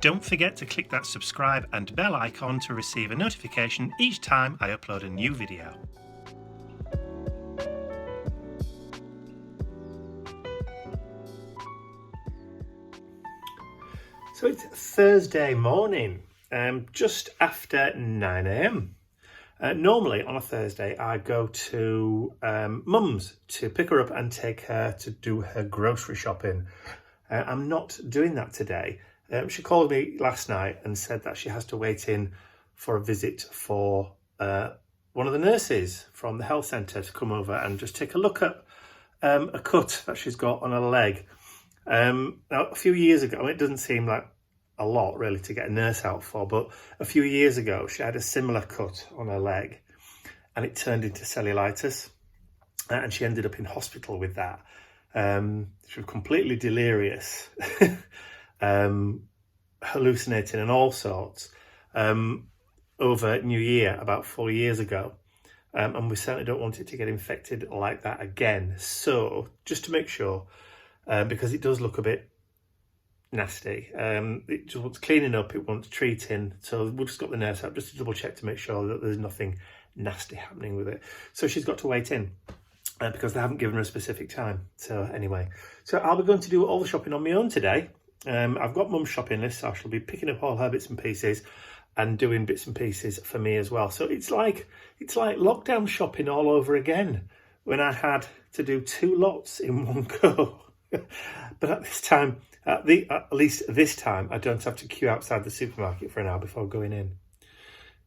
don't forget to click that subscribe and bell icon to receive a notification each time I upload a new video. So it's Thursday morning, just after 9 a.m. Normally on a Thursday I go to Mum's to pick her up and take her to do her grocery shopping. I'm not doing that today. She called me last night and said that she has to wait in for a visit for one of the nurses from the health centre to come over and just take a look at a cut that she's got on her leg. Now, a few years ago, it doesn't seem like a lot really to get a nurse out for, but a few years ago she had a similar cut on her leg and it turned into cellulitis, and she ended up in hospital with that. She was completely delirious, hallucinating and all sorts over New Year about 4 years ago, and we certainly don't want it to get infected like that again. So just to make sure, because it does look a bit nasty, it just wants cleaning up, it wants treating, so we'll just got the nurse out just to double check to make sure that there's nothing nasty happening with it. So she's got to wait in because they haven't given her a specific time. So anyway, so I'll be going to do all the shopping on my own today. I've got Mum's shopping list, so I shall be picking up all her bits and pieces and doing bits and pieces for me as well. So it's like lockdown shopping all over again when I had to do 2 lots in one go. But at this time, at least this time, I don't have to queue outside the supermarket for an hour before going in.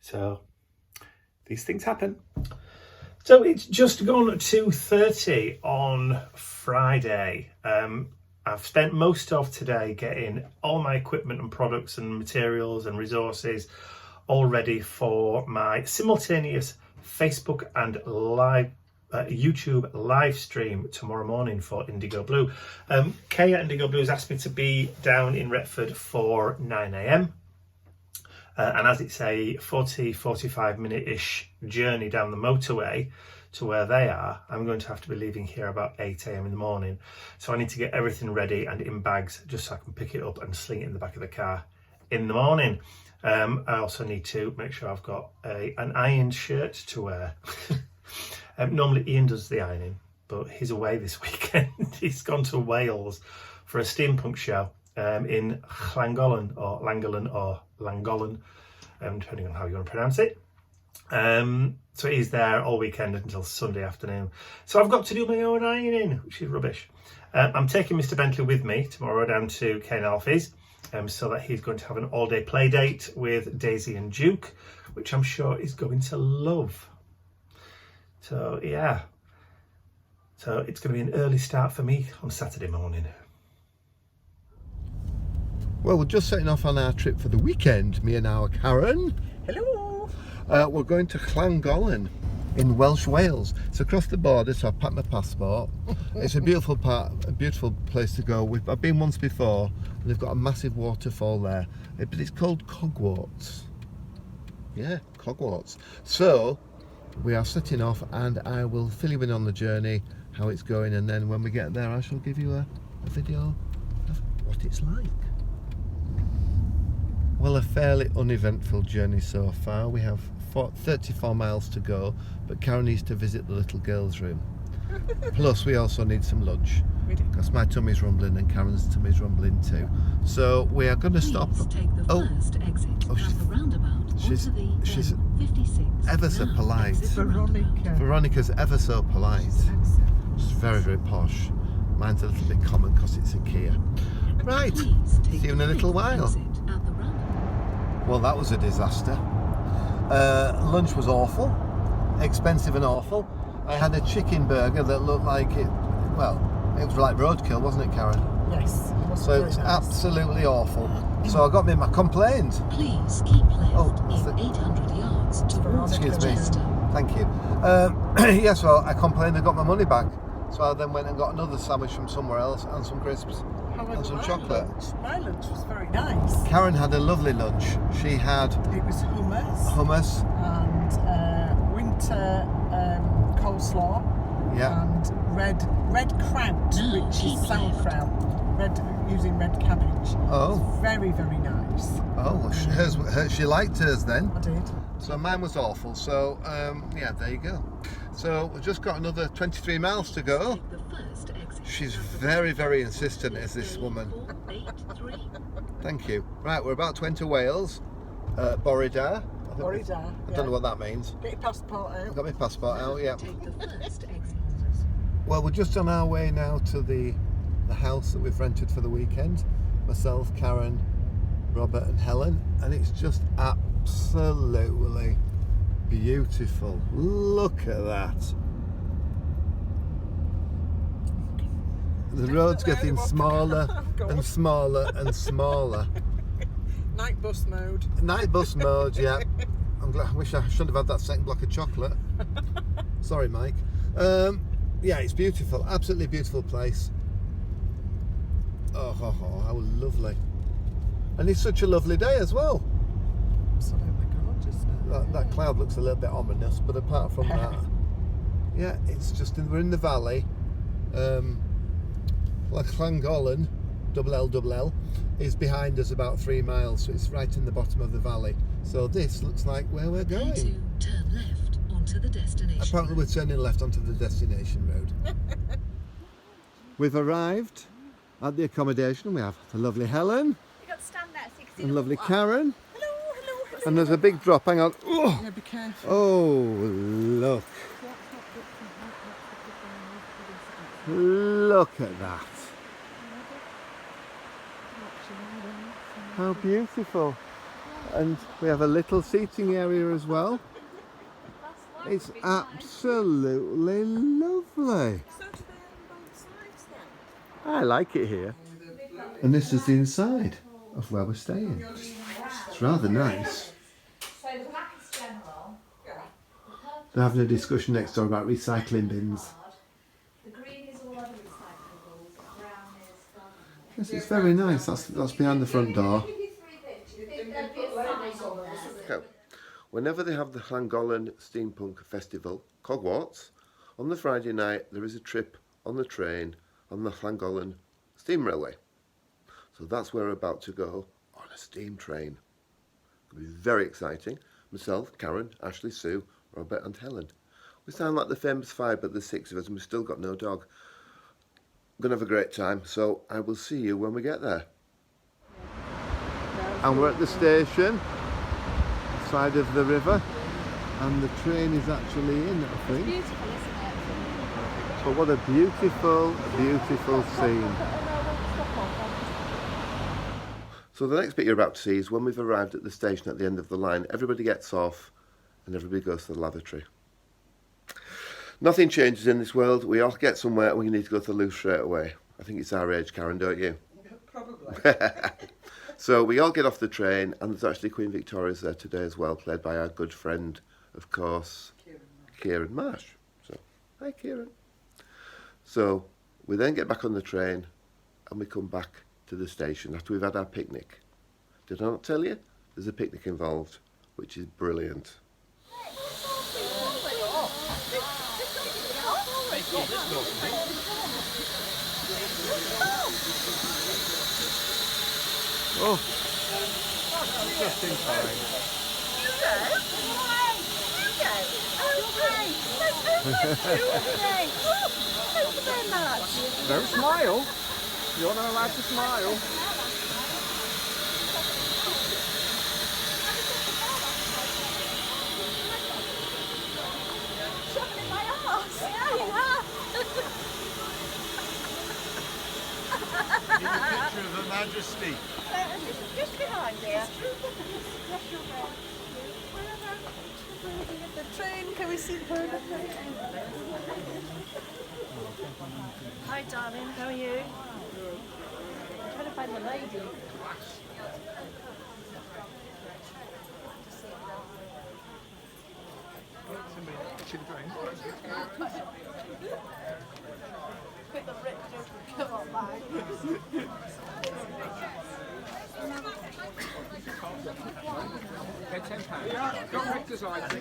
So these things happen. So it's just gone 2:30 on Friday. I've spent most of today getting all my equipment and products and materials and resources all ready for my simultaneous Facebook and YouTube live stream tomorrow morning for Indigo Blue. Kay at Indigo Blue has asked me to be down in Retford for 9 a.m. And as it's a 45 minute-ish journey down the motorway to where they are, I'm going to have to be leaving here about 8 a.m. in the morning. So I need to get everything ready and in bags just so I can pick it up and sling it in the back of the car in the morning. I also need to make sure I've got an ironed shirt to wear. Normally Ian does the ironing, but he's away this weekend. He's gone to Wales for a steampunk show in Llangollen or Llangollen, depending on how you want to pronounce it. So he's there all weekend until Sunday afternoon. So I've got to do my own ironing, which is rubbish. I'm taking Mr Bentley with me tomorrow down to Kane Alfie's, so that he's going to have an all-day play date with Daisy and Duke, which I'm sure he's going to love. So yeah, so it's going to be an early start for me on Saturday morning. Well, we're just setting off on our trip for the weekend, me and our Karen. Hello. We're going to Llangollen in Welsh Wales. It's across the border, so I've packed my passport. It's a beautiful place to go. I've been once before, and they've got a massive waterfall there, but it's called Cogwarts. Yeah, Cogwarts. So we are setting off, and I will fill you in on the journey, how it's going, and then when we get there I shall give you a video of what it's like. Well, a fairly uneventful journey so far. We have 34 miles to go, but Karen needs to visit the little girl's room. Plus we also need some lunch, because my tummy's rumbling and Karen's tummy's rumbling too. So we are going to stop. Take the first exit at the roundabout. She's ever so polite. Veronica's ever so polite. She's very, very posh. Mine's a little bit common because it's a Kia. Right, see you in a little while. Well, that was a disaster. Lunch was awful, expensive and awful. I had a chicken burger that looked like it was like roadkill, wasn't it, Karen? Yes. So it was absolutely awful. So I got me my complaint. Please keep left in 800 yards to Excuse me. Chester. Thank you. Yeah, so I complained and got my money back. So I then went and got another sandwich from somewhere else and some crisps and some chocolate. My lunch was very nice. Karen had a lovely lunch. She had... It was hummus. And winter coleslaw. Yeah. And red kraut, which is sauerkraut. using red cabbage. Oh. It's very, very nice. Oh, well, she liked hers then. I did. So mine was awful. So yeah, there you go. So we've just got another 23 miles to go. Take the first exit. She's very, very insistent, is this woman. 483. Thank you. Right, we're about to enter Wales. Borida. I don't know what that means. Get your passport I've out. got my passport out, yeah. Take the first exit. Well, we're just on our way now to the house that we've rented for the weekend. Myself, Karen, Robert and Helen. And it's just absolutely beautiful. Look at that. The road's getting smaller and smaller and smaller. Night bus mode. Night bus mode, yeah. I'm glad. I wish I should have had that second block of chocolate. Sorry, Mike. Yeah, it's beautiful. Absolutely beautiful place. Oh, how lovely. And it's such a lovely day as well. Absolutely gorgeous. That cloud looks a little bit ominous, but apart from that, yeah, it's just we're in the valley. Like Llangollen, double L, is behind us about 3 miles, so it's right in the bottom of the valley. So this looks like where we're going. A2, turn left onto the destination. Apparently we're turning left onto the destination road. We've arrived at the accommodation. We have the lovely Helen You got to stand there so you can see and the lovely water. Karen. Hello. And there's a big drop. Hang on. Oh, Yeah, be careful. look. Look at that. How beautiful. And we have a little seating area as well. It's absolutely lovely. So do they on both sides then? I like it here. And this is the inside of where we're staying. It's rather nice. So the black is general. They're having a discussion next door about recycling bins. The green is all other recyclables. The brown is garden. Yes, it's very nice. That's behind the front door. Give you 3 bits. You think there'd be a sign on there? Whenever they have the Llangollen Steampunk Festival, Cogwarts, on the Friday night there is a trip on the train on the Llangollen Steam Railway. So that's where we're about to go, on a steam train. It'll be very exciting. Myself, Karen, Ashley, Sue, Robert and Helen. We sound like the famous 5, but there's 6 of us and we've still got no dog. We're going to have a great time, so I will see you when we get there. And we're at the station, side of the river, and the train is actually in, I think. Beautiful, isn't it? But what a beautiful, beautiful scene. So the next bit you're about to see is when we've arrived at the station at the end of the line, everybody gets off and everybody goes to the lavatory. Nothing changes in this world. We all get somewhere and we need to go to the loo straight away. I think it's our age, Karen, don't you? Probably. So we all get off the train, and there's actually Queen Victoria's there today as well, played by our good friend, of course, Kieran Marsh. So, hi Kieran. So we then get back on the train and we come back to the station after we've had our picnic. Did I not tell you? There's a picnic involved, which is brilliant. Oh, just in time. Don't smile. You're not allowed to smile. Shoving in my arse. Yeah, you have. Give a picture of Her Majesty. Just behind here. The train, can we see her? Hi, darling. How are you? I'm trying to find the lady. With the rip just come on back. Okay, £10. Got Victor's items. I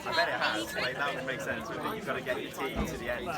bet it has. Like, that would make sense. But you've got to get your tea to the end.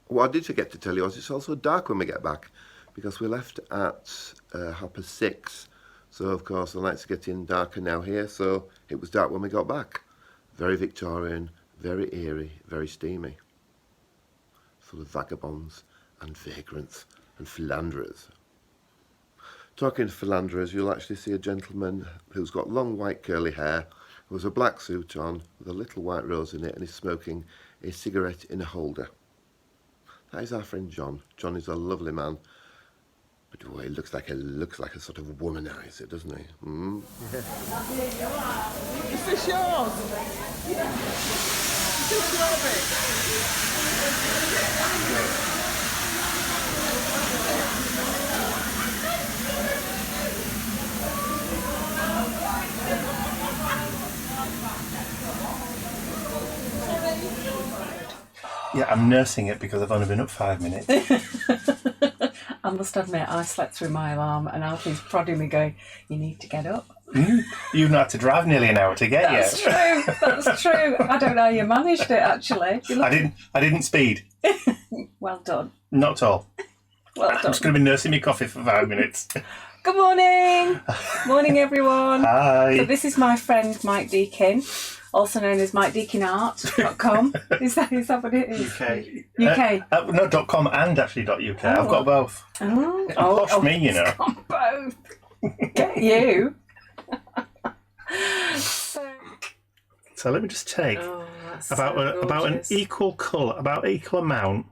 What I did forget to tell you was it's also dark when we get back, because we left at 6:30. So of course the lights are getting darker now here, so it was dark when we got back. Very Victorian, very eerie, very steamy. Full of vagabonds and vagrants and philanderers. Talking to philanderers, you'll actually see a gentleman who's got long white curly hair, who has a black suit on with a little white rose in it, and is smoking a cigarette in a holder. That is our friend John. John is a lovely man, but oh, he looks like a sort of womanizer, doesn't he? Mm? Is this yours? Is this your bit? Yeah, I'm nursing it because I've only been up 5 minutes. I must admit, I slept through my alarm and Alfie's prodding me going, you need to get up. You've not had to drive nearly an hour to get here. That's true, that's true. I don't know how you managed it, actually. I didn't speed. Well done. Not at all. Well I'm done. just going to be nursing my coffee for 5 minutes. Good morning. Morning, everyone. Hi. So this is my friend Mike Deakin, also known as MikeDeakinArt.com. Is that what it is? UK. No, .com and actually .uk. I've got both. Posh me, you know. Got both. Get you. So let me just take about an equal colour, about equal amount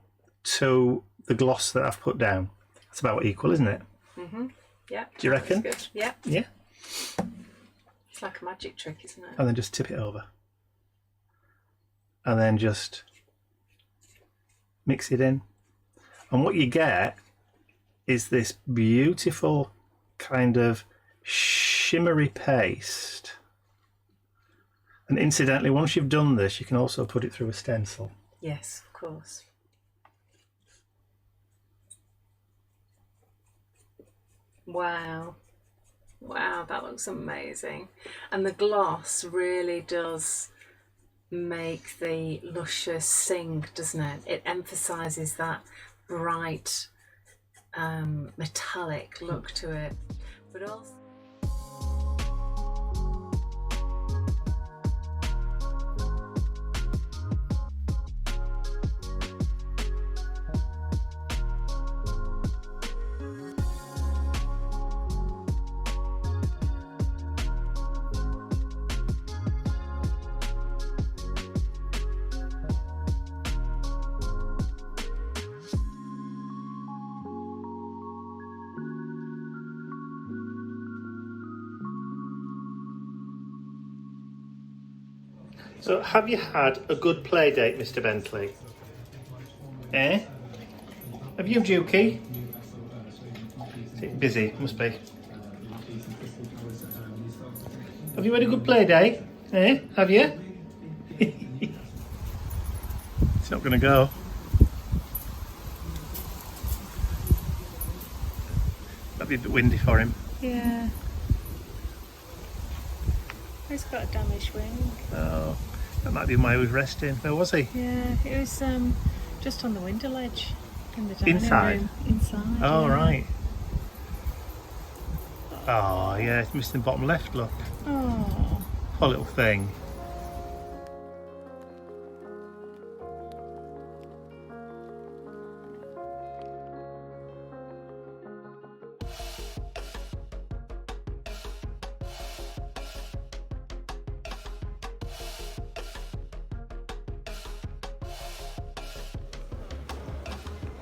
to the gloss that I've put down. It's about equal, isn't it? Mm-hmm. Yeah. Do you reckon? Good. Yeah. Yeah. It's like a magic trick, isn't it? And then just tip it over. And then just mix it in. And what you get is this beautiful kind of shimmery paste. And incidentally, once you've done this, you can also put it through a stencil. Yes, of course. Wow. Wow, that looks amazing. And the gloss really does make the luscious sing, doesn't it? It emphasises that bright metallic look to it. But also So, have you had a good play date, Mr Bentley? Eh? Have you, Dukey? Is it busy? Must be. Have you had a good play day? Eh? Have you? It's not going to go. That'd be a bit windy for him. Yeah. He's got a damaged wing. Oh, that might be why he was resting. Where was he? Yeah, it was just on the window ledge in the dining Inside? room. Inside. Oh, yeah. right. Oh, yeah, it's missing the bottom left, look. Oh. Poor little thing.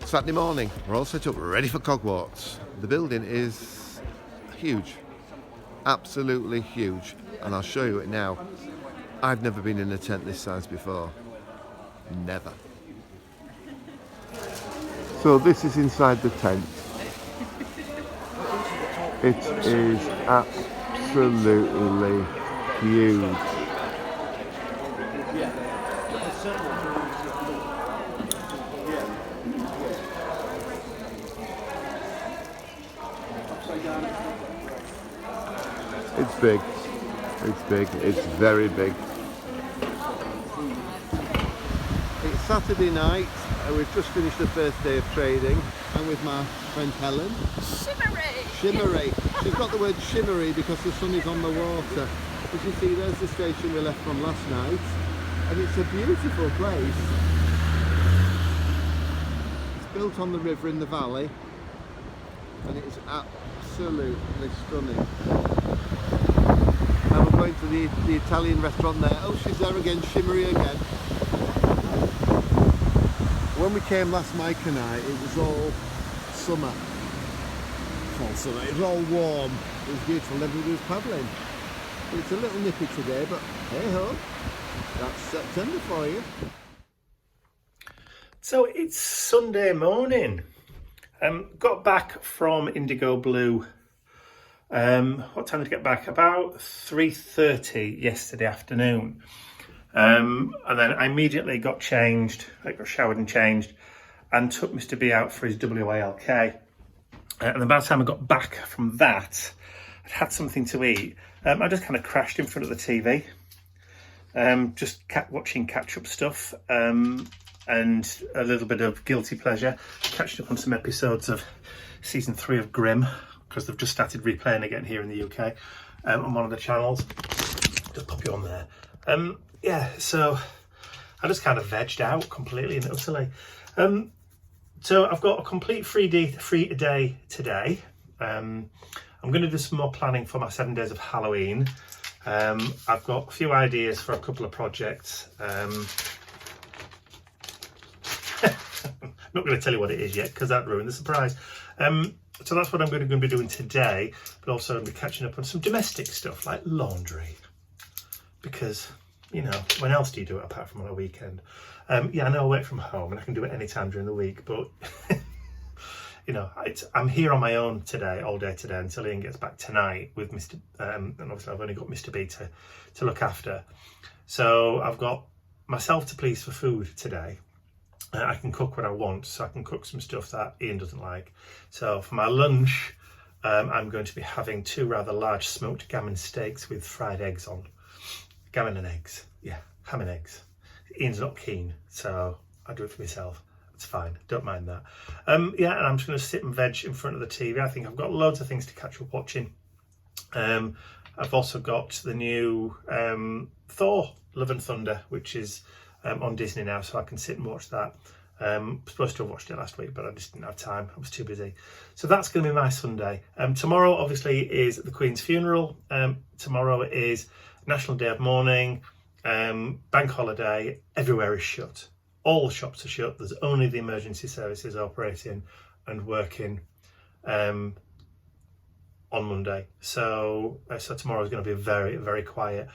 Saturday morning, we're all set up, ready for Cogwarts. The building is huge, absolutely huge, and I'll show you it now. I've never been in a tent this size before, never. So this is inside the tent. It is absolutely huge. It's big. It's big. It's very big. It's Saturday night. We've just finished the first day of trading. I'm with my friend Helen. Shimmery! Shimmery. She's got the word shimmery because the sun is on the water. As you see, there's the station we left from last night. And it's a beautiful place. It's built on the river in the valley. And it's absolutely stunning. Now we're going to the Italian restaurant there. Oh, she's there again, shimmery again. When we came last, Mike and I, it was all summer. Fall summer. It was all warm. It was beautiful. Everybody was paddling. But it's a little nippy today, but hey ho, that's September for you. So it's Sunday morning. Got back from Indigo Blue. What time did I get back? About 3:30 yesterday afternoon. And then I immediately got changed. I got showered and changed, and took Mr B out for his WALK. And then by the time I got back from that, I'd had something to eat. I just kind of crashed in front of the TV, just watching catch-up stuff, and a little bit of guilty pleasure, catching up on some episodes of season 3 of Grimm, because they've just started replaying again here in the UK on one of the channels. Just pop you on there. Yeah, so I just kind of vegged out completely and utterly. So I've got a complete free day today. I'm going to do some more planning for my 7 days of Halloween. I've got a few ideas for a couple of projects. Not going to tell you what it is yet because that ruined the surprise. So that's what I'm going to be doing today, but also I'll be catching up on some domestic stuff like laundry. Because, you know, when else do you do it apart from on a weekend? Yeah, I know I work from home and I can do it any time during the week, but you know, I'm here on my own today, all day today, until Ian gets back tonight with Mr. And obviously I've only got Mr. B to look after. So I've got myself to please for food today. I can cook what I want, so I can cook some stuff that Ian doesn't like. So for my lunch, I'm going to be having 2 rather large smoked gammon steaks with fried eggs on. Gammon and eggs, yeah, ham and eggs. Ian's not keen, so I do it for myself. It's fine, don't mind that. Yeah, and I'm just going to sit and veg in front of the TV. I think I've got loads of things to catch up watching. I've also got the new Thor, Love and Thunder, which is on Disney now, so I can sit and watch that. Supposed to have watched it last week, but I just didn't have time. I was too busy. So that's going to be my Sunday. Tomorrow, obviously, is the Queen's funeral. Tomorrow is National Day of Mourning, bank holiday. Everywhere is shut. All the shops are shut. There's only the emergency services operating and working on Monday. So tomorrow is going to be very, very quiet.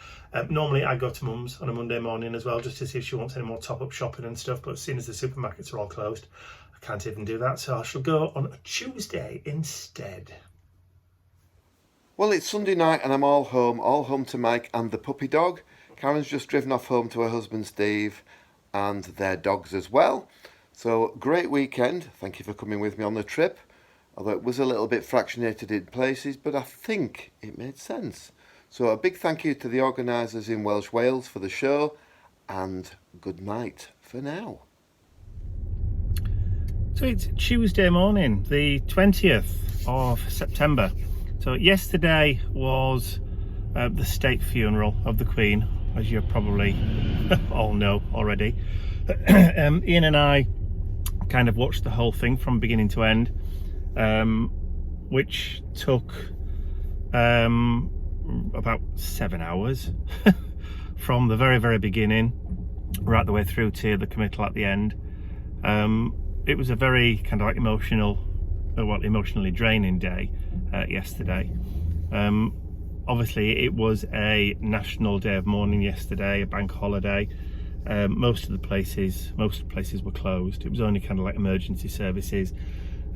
Normally I go to Mum's on a Monday morning as well, just to see if she wants any more top-up shopping and stuff, but as soon as the supermarkets are all closed, I can't even do that, so I shall go on a Tuesday instead. Well, it's Sunday night and I'm all home to Mike and the puppy dog. Karen's just driven off home to her husband Steve and their dogs as well. So great weekend. Thank you for coming with me on the trip. Although it was a little bit fractionated in places, but I think it made sense. So a big thank you to the organisers in Welsh Wales for the show, and good night for now. So it's Tuesday morning, the 20th of September. So yesterday was the state funeral of the Queen, as you probably all know already. Ian and I kind of watched the whole thing from beginning to end. Which took about 7 hours from the very, very beginning right the way through to the committal at the end. It was a very kind of like emotionally draining day yesterday. Obviously it was a national day of mourning yesterday, a bank holiday. Most places were closed. It was only kind of like emergency services,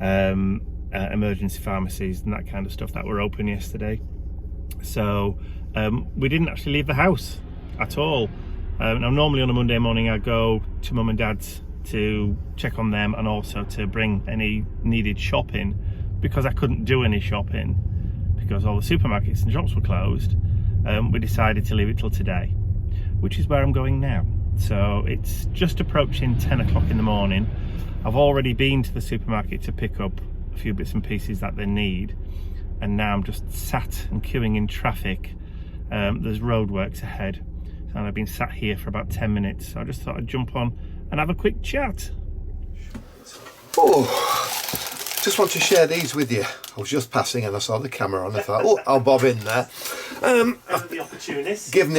emergency pharmacies and that kind of stuff that were open yesterday. So we didn't actually leave the house at all. Now normally on a Monday morning I go to mum and dad's to check on them and also to bring any needed shopping, because I couldn't do any shopping because all the supermarkets and shops were closed. We decided to leave it till today, which is where I'm going now. So it's just approaching 10 o'clock in the morning. I've already been to the supermarket to pick up a few bits and pieces that they need, and now I'm just sat and queuing in traffic. There's roadworks ahead, and I've been sat here for about 10 minutes. So I just thought I'd jump on and have a quick chat. Oh, just want to share these with you. I was just passing and I saw the camera on. I thought, oh, I'll bob in there. Have the opportunist. Have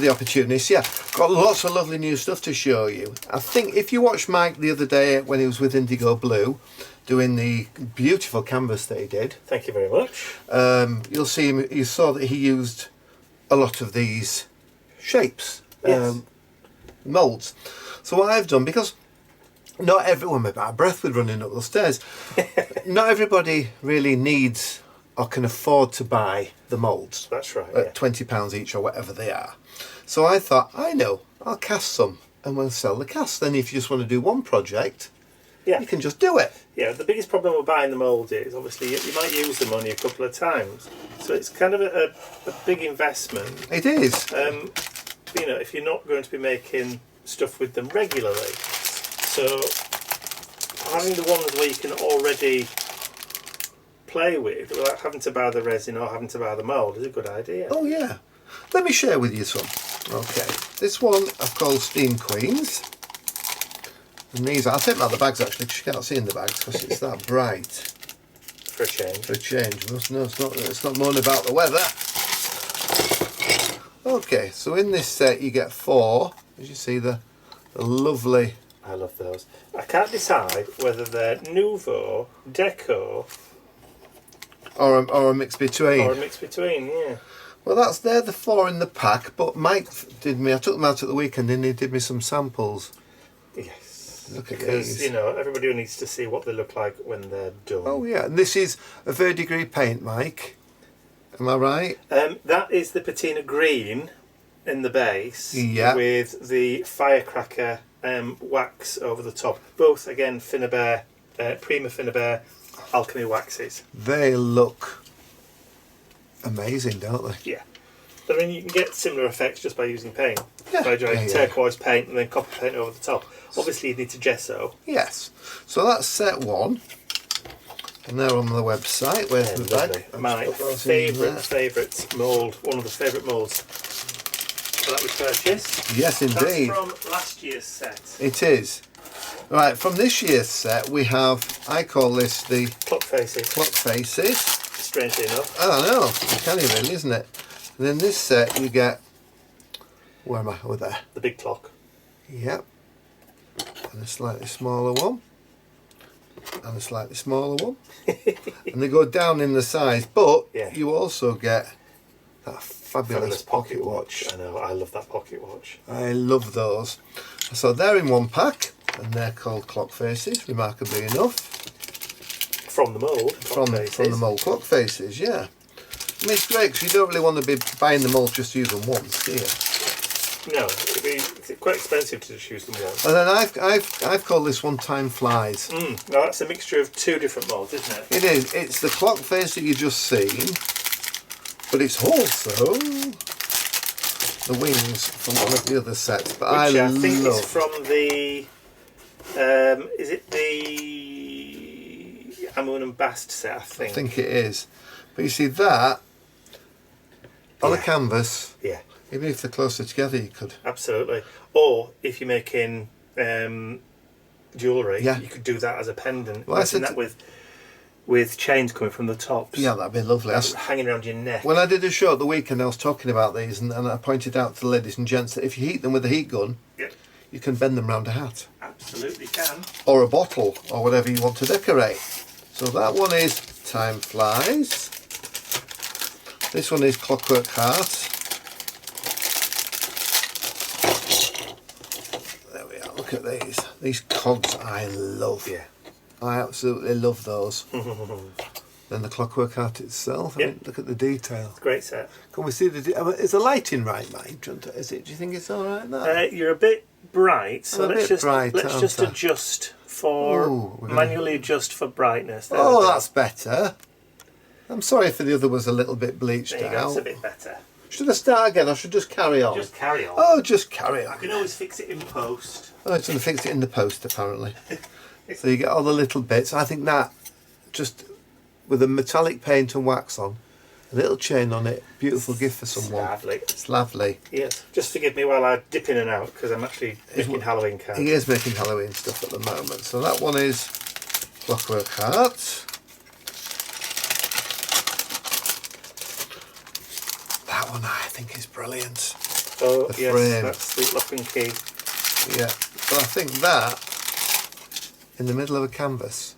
the opportunist, yeah. Got lots of lovely new stuff to show you. I think if you watched Mike the other day when he was with Indigo Blue, doing the beautiful canvas that he did. Thank you very much. You'll see him. You saw that he used a lot of these shapes, Yes. moulds. So what I've done, because not everyone, my bad breath with running up the stairs, not everybody really needs or can afford to buy the moulds. That's right. At £20 each or whatever they are. So I thought, I know, I'll cast some and we'll sell the cast. Then if you just want to do one project, Yeah. you can just do it. Yeah, the biggest problem with buying the mould is obviously you might use them only a couple of times, so it's kind of a big investment. It is. You know, if you're not going to be making stuff with them regularly, so having the ones where you can already play with without having to buy the resin or having to buy the mould is a good idea. Oh yeah. Let me share with you some. Okay. This one I've called Steam Queens. And these, I'll take them out of the bags actually, because you can't see in the bags because it's that bright. For a change. For a change. No, it's not moaning about the weather. Okay, so in this set you get 4. As you see, the lovely. I love those. I can't decide whether they're Nouveau, Deco, Or a mix between. or a mix between. Yeah. Well, they're the 4 in the pack, but Mike did me. I took them out at the weekend and he did me some samples. Yes. Look at Because these. you know everybody needs to see what they look like when they're done. Oh yeah, and this is a verdigris paint, Mike. Am I right? That is the patina green in the base, Yeah. with the firecracker wax over the top. Both again Finnabair, Prima Finnabair alchemy waxes. They look amazing, don't they? Yeah. I mean, you can get similar effects just by using paint. Yeah. By doing Yeah. turquoise paint and then copper paint over the top. Obviously, you need to gesso. Yes. So that's set 1. And they're on the website. Where's the bag? My favourite mould, one of the favourite moulds that we purchased. Yes, indeed. That's from last year's set. It is. Right, from this year's set, we have, I call this the Clock faces. clock faces. Strangely enough. I don't know, uncanny really, isn't it? And then this set, you get, where am I? Oh, there. The big clock. Yep. And a slightly smaller one. And a slightly smaller one. And they go down in the size, but Yeah. you also get that fabulous pocket watch. I know, I love that pocket watch. I love those. So they're in one pack, and they're called clock faces, remarkably enough. From the mould. From the mould clock faces, yeah. I mean, it's great because you don't really want to be buying the mould just to use them once, do you? No, it'd be quite expensive to just use them once. And then I've called this one Time Flies. Now that's a mixture of 2 different moulds, isn't it? It is. It's the clock face that you've just seen, but it's also the wings from one of the other sets. But Which I think love. is from the... is it the Amun and Bast set, I think? I think it is. But you see that on a Yeah. canvas, Yeah, even if they're closer together, you could. absolutely. Or if you're making jewellery, Yeah. you could do that as a pendant. Well, I Imagine said that with chains coming from the tops. Yeah, that'd be lovely. Hanging around your neck. When I did a show at the weekend, I was talking about these, and I pointed out to the ladies and gents that if you heat them with a heat gun, Yep, you can bend them round a hat absolutely can. or a bottle or whatever you want to decorate. So that one is Time Flies. This one is Clockwork Heart. look at these. These cogs I love. Yeah. I absolutely love those. Then the clockwork heart itself. I mean, look at the detail. Great set. Can we see the? Is the lighting right, Mike? Is it? Do you think it's all right now? You're a bit bright, so I'm a let's bit just bright, let's just aren't I? adjust for Ooh, we're gonna- manually adjust for brightness. There we Oh, go. that's better. I'm sorry if the other was a little bit bleached There you go. It's a out. bit better. Should I start again or should I just carry on? Just carry on. Oh, just carry on. You can always fix it in post. Oh, it's going to fix it in the post apparently. So you get all the little bits. I think that just with a metallic paint and wax on, a little chain on it, beautiful gift for someone. Lovely. It's lovely. Yes. Just forgive me while I dip in and out because I'm actually making Halloween cards. He is making Halloween stuff at the moment. So that one is Clockwork Heart. That one I think is brilliant. Oh, The yes, frame. that's the lock and key. Yeah, but I think that in the middle of a canvas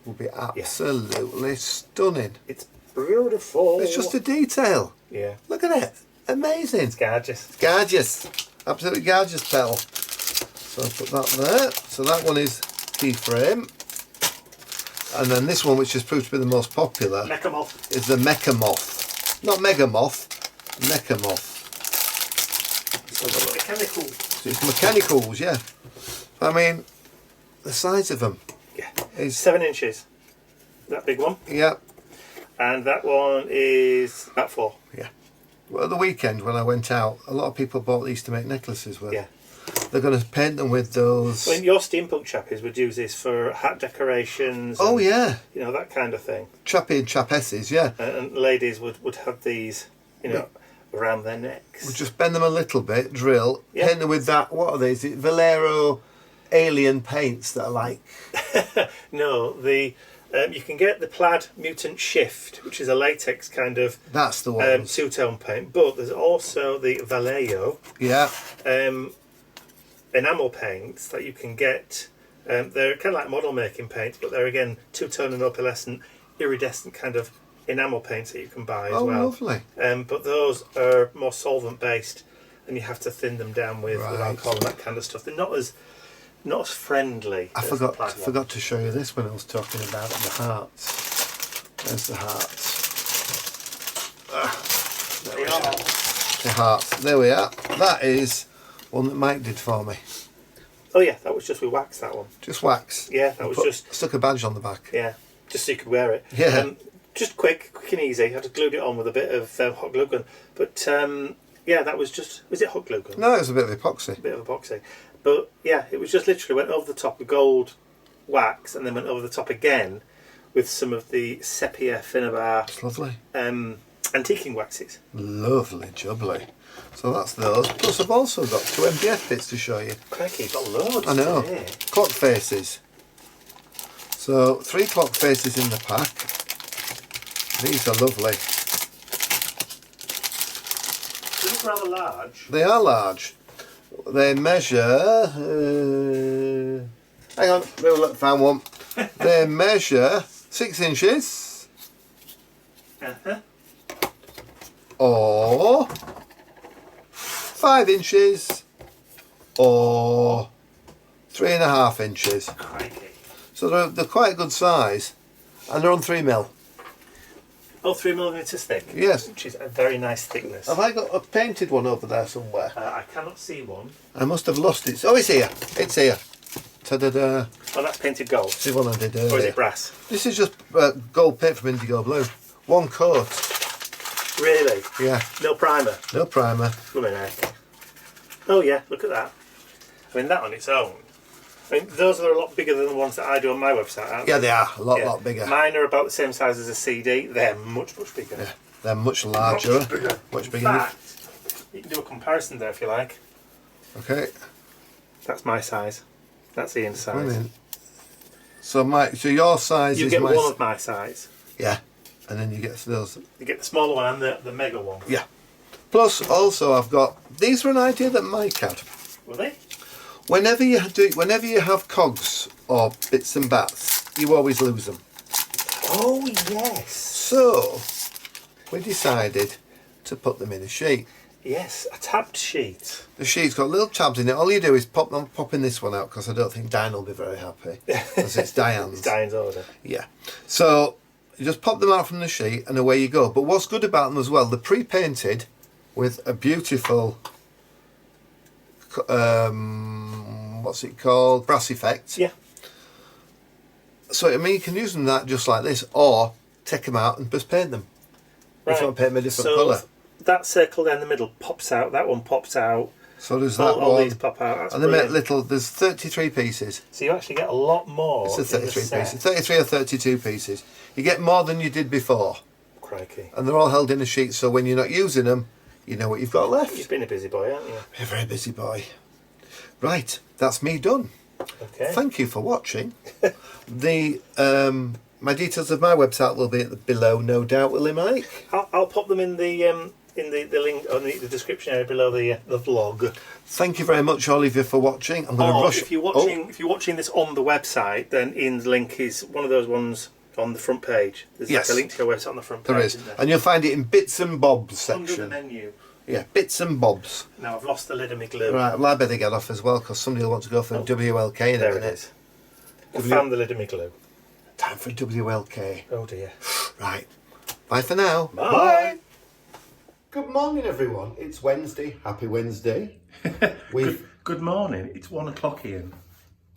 will be absolutely stunning. It's beautiful. It's just a detail. Yeah. Look at it. Amazing. It's gorgeous. Gorgeous. Absolutely gorgeous petal. So I'll put that there. So that one is keyframe. And then this one, which has proved to be the most popular, Mechamoth. is the Mecha Moth. Not Mega Moth, Mecha Moth. Mechanical. So it's mechanicals, yeah. I mean, the size of them. Yeah. Is 7 inches. That big one. yeah. And that one is about 4. Yeah. Well, the weekend when I went out, a lot of people bought these to make necklaces with. Yeah. They're going to paint them with those. I mean, your steampunk chappies would use this for hat decorations. Oh and, yeah, you know, that kind of thing. chappy and chapesses, yeah. And ladies would have these, you know, around their necks. We'll just bend them a little bit, drill, Yeah. paint them with that. What are these? Valero alien paints that are like. No, the you can get the plaid mutant shift, which is a latex kind of That's the one. two-tone paint, but there's also the Vallejo Yeah. enamel paints that you can get. They're kind of like model making paints, but they're again two-tone and opalescent, iridescent kind of enamel paints that you can buy as Oh, well. lovely. But those are more solvent based, and you have to thin them down with Right. alcohol and that kind of stuff. They're not as friendly. I as the plaid one. forgot to show you this when I was talking about the hearts. There's the hearts. There we are. The hearts. There we are. That is one that Mike did for me. Oh yeah, that was just with wax. That one. Just wax. Yeah, that was just stuck a badge on the back. yeah, just so you could wear it. Yeah. Just quick and easy. I just glued it on with a bit of hot glue gun. But yeah, that was just. Was it hot glue gun? No, it was a bit of epoxy. A bit of epoxy. But yeah, it was just literally went over the top with gold wax, and then went over the top again with some of the sepia Finnabar It's lovely. antiquing waxes. Lovely jubbly. So that's those. Plus I've also got 2 MDF bits to show you. Crikey, you've got loads. I know. today. Clock faces. So 3 clock faces in the pack. These are lovely. They look rather large. They are large. They measure. Hang on, we'll found one. They measure 6 inches or 5 inches or 3.5 inches. Crikey. So they're quite a good size, and they're on 3mm. Oh, 3mm thick. Yes. Which is a very nice thickness. Have I got a painted one over there somewhere? I cannot see one. I must have lost it. Oh, it's here. It's here. Ta-da-da. Oh, that's painted gold. This is one I did earlier. Or is it brass? This is just gold paint from Indigo Blue. 1 coat. Really? Yeah. No primer. No primer. Blooming heck. Oh yeah, look at that. I mean, that on its own. I mean, those are a lot bigger than the ones that I do on my website, aren't Yeah, they? they are. A lot, Yeah. lot bigger. Mine are about the same size as a CD. They're much, much bigger. Yeah. They're much larger. Much bigger. Much In bigger. fact, you can do a comparison there if you like. Okay. That's my size. That's Ian's size. Brilliant. So your size You is get my... one of my size. Yeah. And then you get those. You get the smaller one and the mega one. Yeah. Plus, also, I've got... These were an idea that Mike had. Were they? Whenever you have cogs or bits and bats, you always lose them. Oh yes. So we decided to put them in a sheet. Yes, a tabbed sheet. The sheet's got little tabs in it. All you do is popping this one out because I don't think Diane will be very happy. Because it's Diane's. It's Diane's order. Yeah. So you just pop them out from the sheet and away you go. But what's good about them as well, they're pre-painted with a beautiful, what's it called? Brass effect. Yeah. So I mean, you can use them just like this, or take them out and just paint them. Right. If you want to paint them a different So colour. that circle down the middle pops out. That one pops out. So there's that all one. these pop out. That's And they make brilliant. little. There's 33 pieces. So you actually get a lot more. It's a in the 33 set. pieces. 33 or 32 pieces. You get more than you did before, Crikey. and they're all held in a sheet. So when you're not using them, you know what you've got left. You've been a busy boy, haven't you? You're a very busy boy. Right, that's me done. Okay. Thank you for watching. The my details of my website will be below, no doubt, will they, Mike? I'll pop them in the link on the description area below the vlog. Thank you very much, Olivia, for watching. I'm going to rush. If you're watching this on the website, then Ian's link is one of those ones on the front page. There's Yes. like a link to your website on the front page. There is, Isn't there? and you'll find it in bits and bobs Under the section. menu. Yeah, bits and bobs. Now I've lost the lid of my glue. Right, well, I better get off as well because somebody will want to go for WLK in a There it minute. is. I found the lid of my glue. Time for WLK. Oh dear. Right. Bye for now. Bye. Good morning, everyone. It's Wednesday. Happy Wednesday. We've. Good morning. It's 1 o'clock, Ian.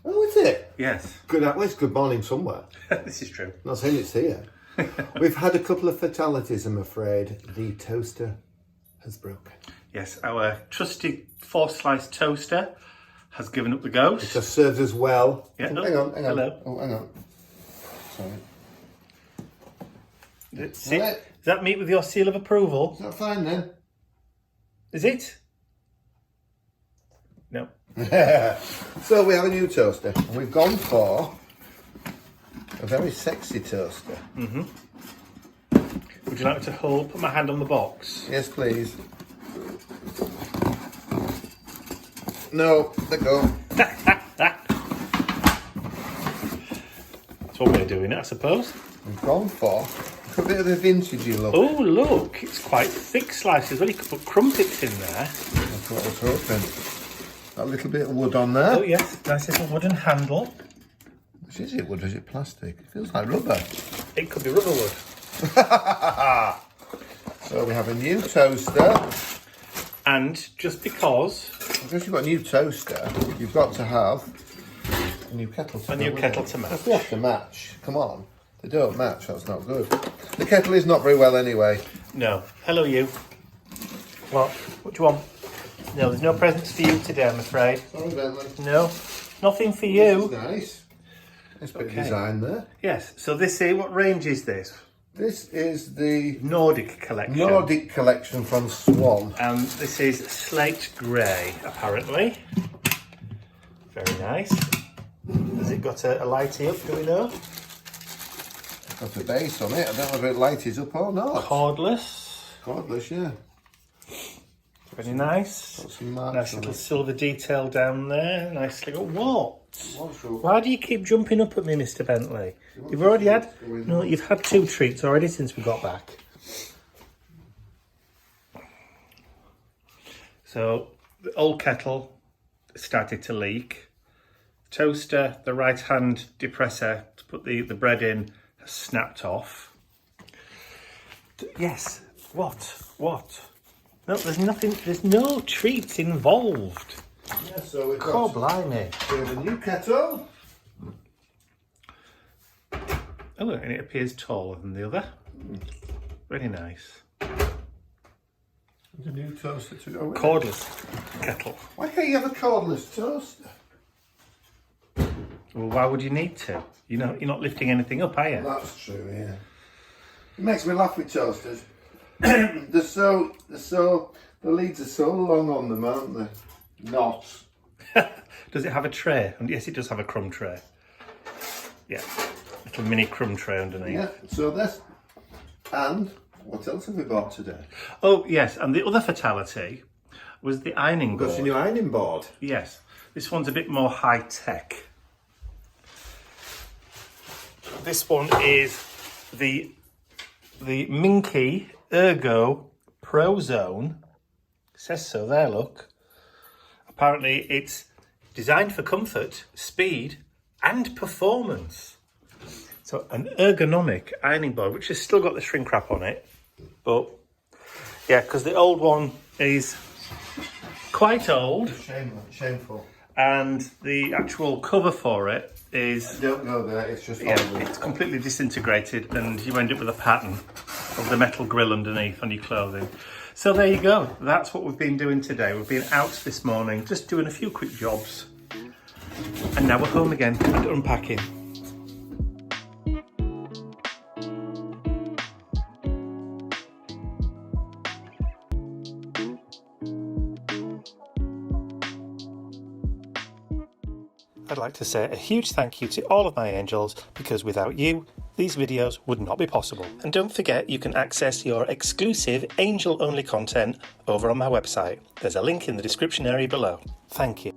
Oh, is it? Yes. Good. At least good morning somewhere. This is true. Not saying it's here. We've had a couple of fatalities, I'm afraid. The toaster has broken. Yes, our trusty 4-slice toaster has given up the ghost. Just serves us well. Yeah. Oh, hang on. Hello. Oh, hang on. Sorry. Does Right. that meet with your seal of approval? Is that fine then? Is it? No. So we have a new toaster, and we've gone for a very sexy toaster. Would you like me to put my hand on the box? Yes, please. No, let go. That's one way of doing it, I suppose. We've gone for a bit of a vintagey look. Oh, look, it's quite thick slices. Well, you could put crumpets in there. That's what I was hoping. That little bit of wood on there. Oh, yes, nice little wooden handle. Which is it, wood or is it plastic? It feels like rubber. It could be rubber wood. So we have a new toaster. And just because Because you've got a new toaster, you've got to have a new kettle to a new kettle to match. They have to match. Come on. They don't match, that's not good. The kettle is not very well anyway. No. Hello, you. What? What do you want? No, there's no presents for you today, I'm afraid. Sorry, Bentley. No, nothing for you. Nice. Nice bit of Okay. design there. Yes. So this is what range is this? This is the Nordic collection. Nordic collection from Swan. And this is slate grey, apparently. Very nice. Has it got a lighty up? Do we know? Got a base on it. I don't know if it lights up or not. Cordless. Cordless, yeah. Very nice. Got some marks Nice on little it. silver detail down there. Nice little what? What's wrong? Why do you keep jumping up at me, Mr. Bentley? You've already had no. You've had 2 treats already since we got back. So the old kettle started to leak. Toaster, the right-hand depressor to put the bread in, has snapped off. Yes. What? No, there's nothing. There's no treats involved. Yeah, so we've Oh, got blimey. we have a new kettle. Oh, and it appears taller than the other. Very nice. There's a new toaster to go with it. Cordless kettle. Why can't you have a cordless toaster? Well, why would you need to? You know, you're not lifting anything up, are you? That's true, yeah. It makes me laugh with toasters. the leads are so long on them, aren't they? Not. Does it have a tray? And yes, it does have a crumb tray. Yeah, little mini crumb tray underneath. Yeah, so this. And what else have we bought today? Oh, yes, and the other fatality was the ironing board. Got a new ironing board. Yes, this one's a bit more high-tech. This one is the Minky Ergo Pro Zone says so there, look. Apparently it's designed for comfort, speed and performance. So an ergonomic ironing board, which has still got the shrink wrap on it. But yeah, because the old one is quite old. Shameful. And the actual cover for it is... Don't go there, it's just it's completely disintegrated and you end up with a pattern of the metal grill underneath on your clothing. So there you go. That's what we've been doing today. We've been out this morning, just doing a few quick jobs. And now we're home again and unpacking. I'd like to say a huge thank you to all of my angels, because without you, these videos would not be possible. And don't forget, you can access your exclusive angel-only content over on my website. There's a link in the description area below. Thank you.